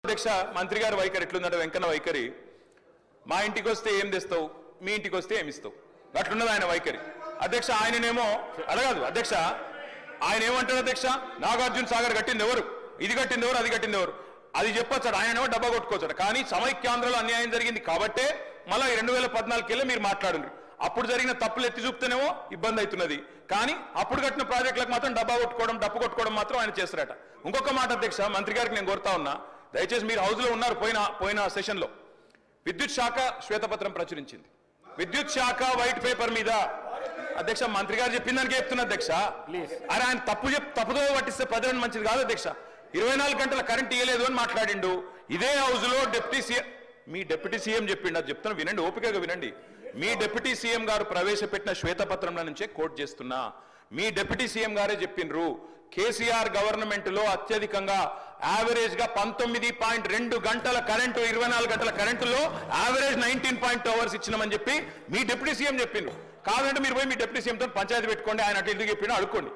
అధ్యక్ష మంత్రి గారి వైఖరి ఎట్లుందంటే వెంకన్న వైఖరి మా ఇంటికి వస్తే ఏం తెస్తావు మీ ఇంటికి వస్తే ఏమి ఇస్తావు అట్లున్నది ఆయన వైఖరి అధ్యక్ష ఆయననేమో అడగదు అధ్యక్ష ఆయన ఏమంటారు అధ్యక్ష నాగార్జున సాగర్ కట్టింది ఎవరు ఇది కట్టింది ఎవరు అది కట్టింది ఎవరు అది చెప్పొచ్చాడు ఆయనేమో డబ్బా కొట్టుకోవచ్చాడు కానీ సమైక్యాంధ్రలో అన్యాయం జరిగింది కాబట్టే మళ్ళీ 2014 మీరు మాట్లాడండి అప్పుడు జరిగిన తప్పులు ఎత్తి చూపుతేనేమో ఇబ్బంది అవుతున్నది కానీ అప్పుడు కట్టిన ప్రాజెక్టులకు మాత్రం డబ్బా కొట్టుకోవడం డప్పు కొట్టుకోవడం మాత్రం ఆయన చేస్తారట ఇంకొక మాట అధ్యక్ష మంత్రి గారికి నేను కోరుతా ఉన్నా దయచేసి మీరు హౌస్ లో ఉన్నారు పోయిన సెషన్ లో విద్యుత్ శాఖ శ్వేతపత్రం ప్రచురించింది విద్యుత్ శాఖ వైట్ పేపర్ మీద అధ్యక్ష మంత్రి గారు చెప్పిందానికి చెప్తున్నా అధ్యక్ష అరే ఆయన తప్పుదో పట్టిస్తే ప్రజలను మంచిది కాదు అధ్యక్ష 24 గంటల కరెంట్ ఇవ్వలేదు అని మాట్లాడిండు ఇదే హౌస్ లో మీ డిప్యూటీ సీఎం చెప్పిండు అది చెప్తున్నా వినండి ఓపికగా వినండి మీ డిప్యూటీ సీఎం గారు ప్రవేశపెట్టిన శ్వేతపత్రంలో నుంచే కోట్ చేస్తున్నా మీ డిప్యూటీ సీఎం గారే చెప్పిండ్రు కేసీఆర్ గవర్నమెంట్ లో అత్యధికంగా యావరేజ్ గా 19.2 గంటల కరెంటు 24 గంటల కరెంటులో యావరేజ్ 19.2 అవర్స్ ఇచ్చినామని చెప్పి మీ డిప్యూటీ సీఎం చెప్పిండ్రు కాదంటే మీరు పోయి మీ డిప్యూటీ సీఎం తో పంచాయతీ పెట్టుకోండి ఆయన అటు ఎందుకు చెప్పిండో అడుక్కోండి